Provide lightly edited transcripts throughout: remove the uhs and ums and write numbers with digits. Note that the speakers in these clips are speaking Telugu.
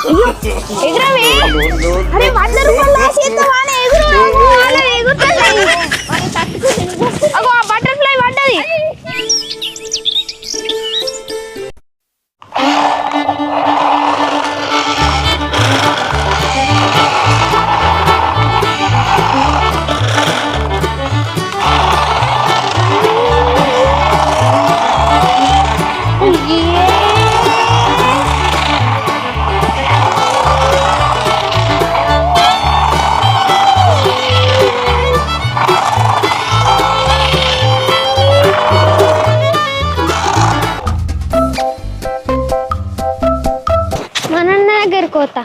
ఎగురవే అరే 100 రూపాయలు లాసేస్తావానే ఎగురు అలా ఎగురుతుంది అగో ఆ బటర్ఫ్లై పడ్డది కోత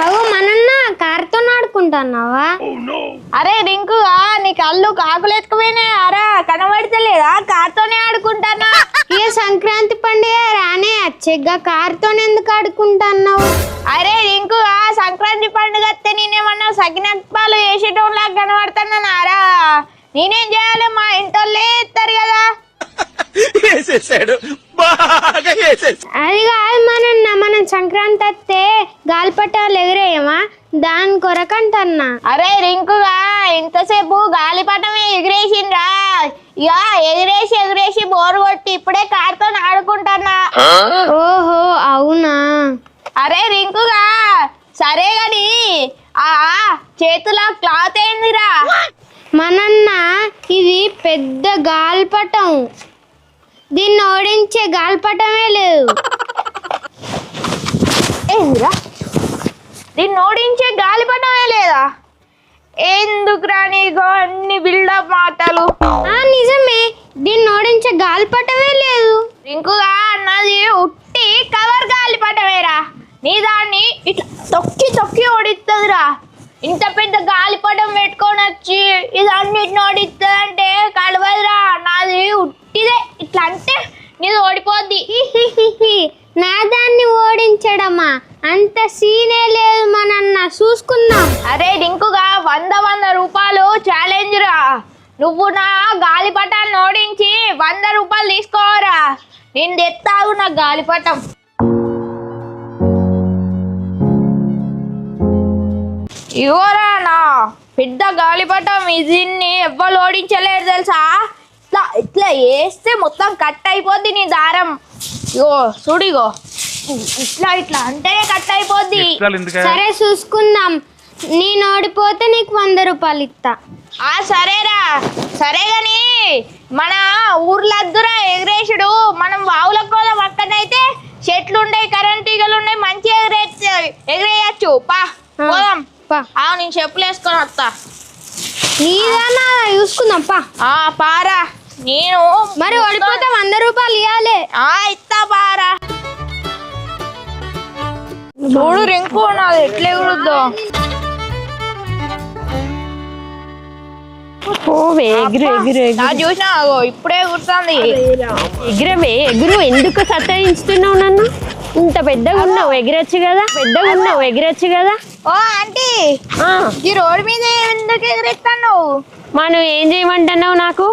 అవు మనన్న కార్తో ఆడుకుంటున్నావా అరే రింకుగా నీ కళ్ళు కాకులు ఎత్తుకుపోయినాయి అరా కనబడతలేదా కార్తోనే ఆడుకుంటానా ఇక సంక్రాంతి పండుగ రానే అచ్చగ్గా కార్తోనే ఎందుకు ఆడుకుంటున్నావు అరే రింకుగా సంక్రాంతి పండుగ వస్తే నేనేమన్నా సకినప్పాలు వేసేటోళ్ళ కనబడుతున్నానారా నేనేం చేయాలి మా ఇంటోళ్ళే ఎత్తారు కదా అది కాదు మనం సంక్రాంతి వస్తే గాలిపటాలు ఎగిరేయమా దాని కొరకంటన్నా అరే రింకుగా ఇంతసేపు గాలిపటమే ఎగిరేసిండ్రా ఇక ఎగిరేసి బోరు కొట్టి ఇప్పుడే కార్తో ఆడుకుంటానా ఓహో అవునా అరే రింకుగా సరే గాని ఆ చేతిలో క్లాత్ ఏందిరా మనన్న ఇది పెద్ద గాలిపటం దీన్ని ఓడించే గాలిపటమే లేదు ఏందిరా దీన్ని ఓడించే గాలిపటమే లేదా ఎందుకురా నీకు అన్ని బిల్డప్ మాటలు నిజమే దీన్ని ఓడించే గాలిపటమే లేదు ఇంకుగా అన్నది ఉట్టి కవర్ గాలిపటమేరా నీ దాన్ని ఇట్లా తొక్కి ఓడిస్తుందిరా ఇంత పెద్ద గాలిపటం పెట్టుకొని వచ్చి ఇది అన్నిటిని ఓడిస్తుంది అంటే కలవదురా నాది ఉట్టిదే ఇట్లా అంటే నీది ఓడిపోద్ది నా దాన్ని ఓడించడమా అంత సీనే లేదు మనన్న చూసుకుందాం అరే డింకుగా 100 రూపాయలు ఛాలెంజ్ రా నువ్వు నా గాలిపటాన్ని ఓడించి 100 రూపాయలు తీసుకోవరా నేను తెస్తాగు నా గాలిపటం ఇవరా నా పెద్ద గాలిపటం దీన్ని ఎవ్వరు ఓడించలేరు తెలుసా ఇట్లా వేస్తే మొత్తం కట్ అయిపోద్ది నీ దారం ఇగో చూడిగో ఇట్లా అంటేనే కట్ అయిపోద్ది సరే చూసుకుందాం నేను ఓడిపోతే నీకు 100 రూపాయలు ఇస్తా సరేరా సరే గాని మన ఊర్లద్దురా ఎగిరేసుడు మనం వావుల కోలం అక్కడైతే చెట్లు ఉన్నాయి కరెంట్ తీగలు ఉన్నాయి మంచిగా ఎగిరేయచ్చు పోదాం నేను చెప్పులు వేసుకొని వస్తా నీదన్నా చూసుకుందాం పారా నేను మరి ఓడిపోతే 100 రూపాయలు ఇవ్వాలి ఇస్తా పారా చూడు రింకు నాది ఎట్లా ఎగురుద్దో చూసినా ఇప్పుడే ఎగురుతుంది ఎగురు ఎందుకు సతాయించుతున్నావు నన్ను ఇంత పెద్దగా ఉన్నావు ఎగిరొచ్చు కదా ఓ ఆంటీ ఈ రోడ్డు మీద ఎందుకు ఎగిరెత్తాను మనం ఏం చేయమంటున్నావు నాకు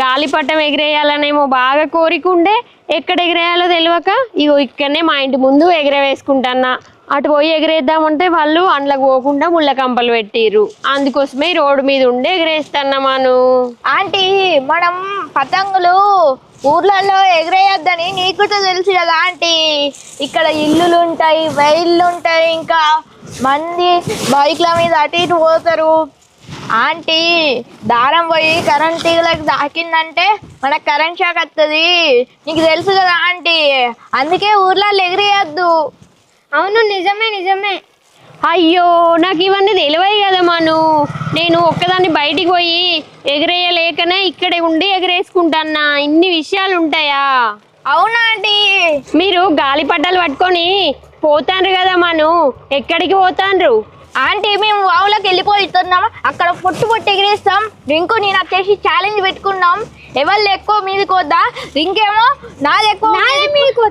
గాలిపటం ఎగిరేయాలనేమో బాగా కోరికుండే ఎక్కడ ఎగిరేయాలో తెలియక ఇగో ఇక్కడనే మా ఇంటి ముందు ఎగిరవేసుకుంటున్నా అటు పోయి ఎగిరేద్దామంటే వాళ్ళు అండ్లకు పోకుండా ముళ్ళ కంపలు పెట్టిర్రు అందుకోసమే రోడ్డు మీద ఉండి ఎగిరేస్తున్నామాను ఆంటీ మనం పతంగులు ఊర్లలో ఎగిరేయొద్దని నీకు తెలుసు కదా ఆంటీ ఇక్కడ ఇల్లులు ఉంటాయి వైర్లు ఉంటాయి ఇంకా మంది బైక్ల మీద అటు ఇటు పోతారు ఆంటీ దారం పోయి కరెంట్ తీగలకు తాకిందంటే మనకు కరెంట్ షాక్ వస్తుంది నీకు తెలుసు కదా ఆంటీ అందుకే ఊర్లలో ఎగిరేయద్దు అవును నిజమే అయ్యో నాకు ఇవన్నీ తెలివయి కదా నేను ఒక్కదాన్ని బయటికి పోయి ఎగిరేయలేకనే ఇక్కడే ఉండి ఎగిరేసుకుంటానా ఇన్ని విషయాలు ఉంటాయా అవునా ఆంటీ మీరు గాలిపటాలు పట్టుకొని పోతాండ్రు కదా ఎక్కడికి పోతాండ్రు ఆంటీ మేము వావులోకి వెళ్ళిపోతున్నామా అక్కడ పొట్టు ఎగిరేస్తాం రింకు నేను వచ్చేసి ఛాలెంజ్ పెట్టుకున్నాం ఎవరు ఎక్కువ మీదకి వద్దా ఇంకేమో నాది ఎక్కువ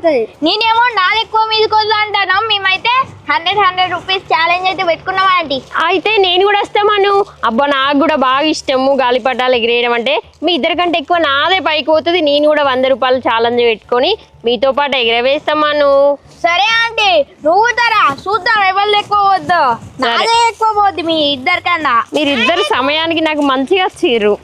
పోతుంది. నేనేమో నాది ఎక్కువ మీదకి వద్దు అంటాను. మేమైతే 100 రూపీస్ ఛాలెంజ్ అయితే పెట్టుకున్నాం ఆంటీ. అయితే నేను కూడా వస్తామను. అబ్బా నాకు కూడా బాగా ఇష్టము గాలిపటాలు ఎగిరేయడం అంటే. మీ ఇద్దరికంటే ఎక్కువ నాదే పైకి పోతుంది. నేను కూడా 100 రూపాయలు ఛాలెంజ్ పెట్టుకొని మీతో పాటు ఎగిరవేస్తామను. సరే ఆంటీ నువ్వు తరా చూద్దాం ఎవరు ఎక్కువ వద్దు. నాదే ఎక్కువ పోద్ది మీ ఇద్దరికన్నా. మీరిద్దరు సమయానికి నాకు మంచిగా వచ్చిర్రు.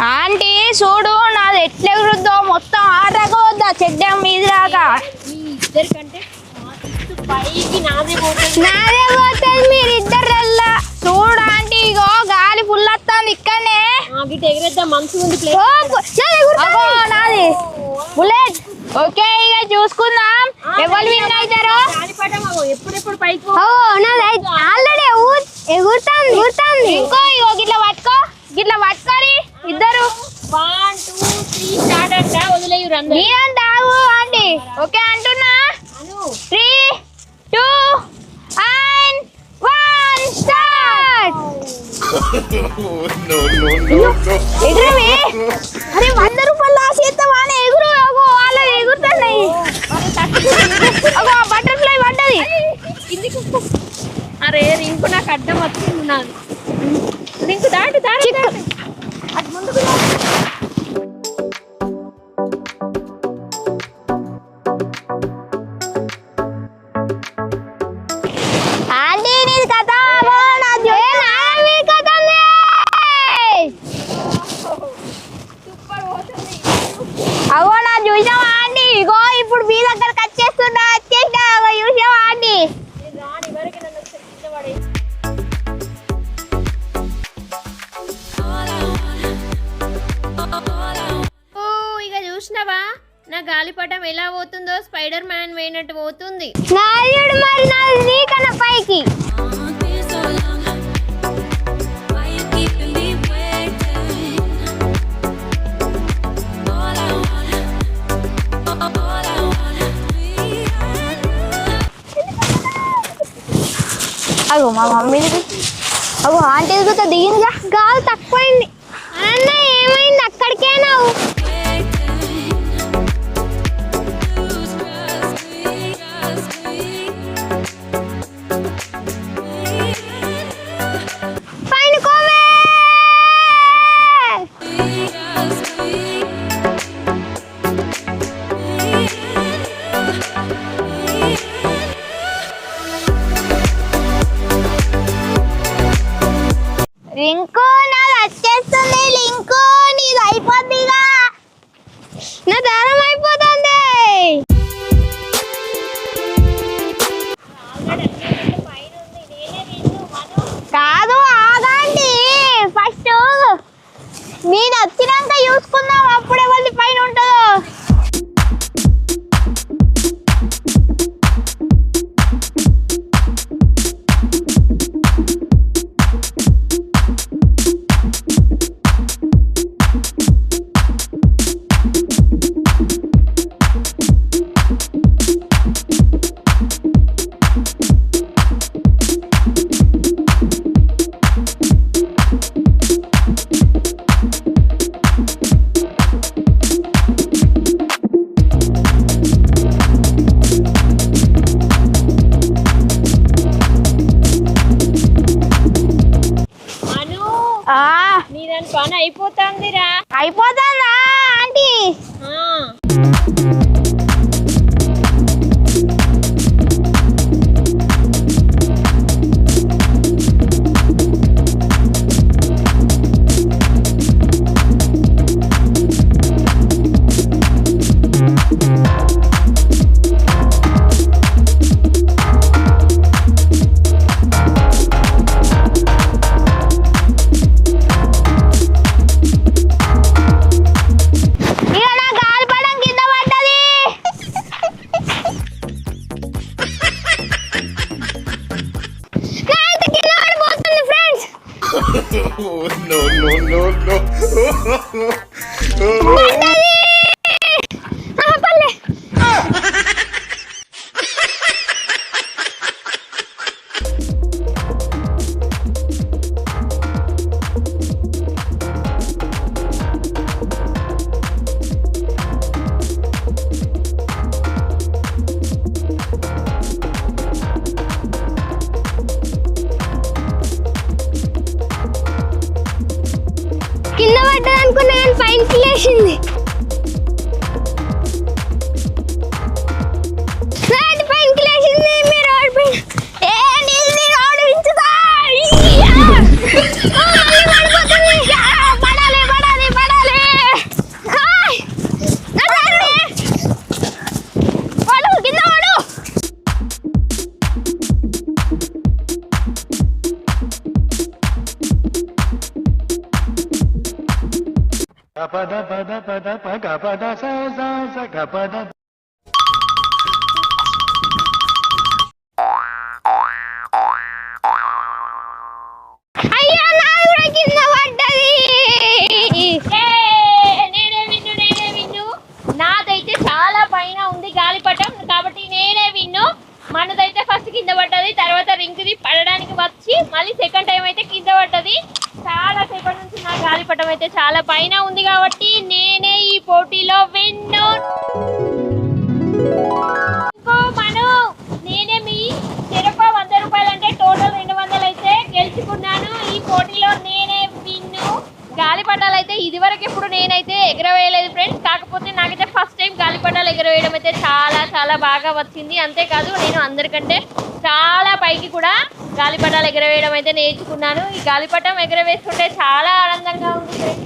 ఆంటీ చూడు నాది ఎట్లా ఎగురుద్దో మొత్తం ఆటగా వద్దా చెడ్డం మీద రాగా. నాదే పోతుంది మీరిద్దరల్లా. చూడు ఆంటీ ఇగో గాలి ఫుల్ వస్తుంది ఇక్కడనే. నాది బుల్లెట్. ఓకే ఇక చూసుకుందాం ఎవరు విన్ అవుతారో. ఆల్రెడీ ఎగురుతుంది. ఇంకో ఇగో గిట్లా పట్టుకో గిట్లా పట్టుకొని ఇద్దరు 1 2 3 స్టార్ట్ అంట. వదిలేయురు నేనంట ఆగు ఆంటీ. ఓకే అంటున్నా 3 2 and 1 స్టార్ట్. ఎగురవే. అరే 100 రూపాయలు లాస్ చేస్తావా అని ఎగురు. అగో వాళ్ళ ఎగురుతున్నాయి. అగో బటర్ఫ్లై పడ్డది. అరే రింకు నాకు అడ్డం వచ్చింది. నాది రింకు దాటి దాటి అటు ముందుకు ఆంటీ నీది కథ. అగో నా చూసావా ఆంటీ. ఇగో ఇప్పుడు మీ దగ్గరకు వచ్చేస్తున్నా. వచ్చేసినా చూసావా ఆంటీ. ఇక చూసినావా నా గాలిపటం ఎలా పోతుందో. స్పైడర్ మ్యాన్ పోయినట్టు పోతుంది. నాయుడు మరి నాది నీకన్నా పైకి. అగో మా మమ్మీ అగో ఆంటీ ఎదుగుతా దిగిందిగా. గాలి తక్కువైంది. అన్న ఏమైంది అక్కడికేనావు. లింకు నాది వచ్చేస్తుంది. లింకు నీది అయిపోద్దిగా. నా దారం అయిపోతుంది. కాదు ఆగండి ఫస్ట్. నేను వచ్చినాక చూసుకుందాం అప్పుడు ఎవరిది పైన ఉంటుందో. పని అయిపోతుందిరా. అయిపోతుందా ఆంటీ. కింద పడ్డది అనుకున్నా కానీ పైనకి లేచింది. పైనకి లేచింది మీ రోడ్ పైన. రోడ్ వించుతా పడాలి పడాలి పడాలి. పడు కింద పడు. అయ్యా నాది కూడా కింద పడ్డది. నేనే విన్ను. నాదైతే చాలా పైన ఉంది గాలిపటం కాబట్టి నేనే విన్ను. మనదైతే ఫస్ట్ కింద పడ్డది, తర్వాత రింక్ది పడడానికి వచ్చి మళ్ళీ సెకండ్ టైం అయితే కింద పడ్డది. చాలా సేపటి నుంచి నా గాలిపటం అయితే చాలా పైన ఉంది కాబట్టి నేనే ఈ పోటీలో విన్ను. నేనే మీ చెరప 100 రూపాయలు అంటే టోటల్ 200 అయితే గెలుచుకున్నాను. ఈ పోటీలో నేనే విన్ను. గాలిపటాలు అయితే ఇదివరకు ఎప్పుడు నేనైతే ఎగరవేయలేదు ఫ్రెండ్స్. కాకపోతే నాకైతే ఫస్ట్ టైం గాలిపటాలు ఎగరవేయడం అయితే చాలా చాలా బాగా వచ్చింది. అంతేకాదు నేను అందరికంటే చాలా పైకి కూడా గాలిపటాలు ఎగరవేయడం అయితే నేర్చుకున్నాను. ఈ గాలిపటం ఎగరవేస్తుంటే చాలా ఆనందంగా ఉంది ఫ్రెండ్స్.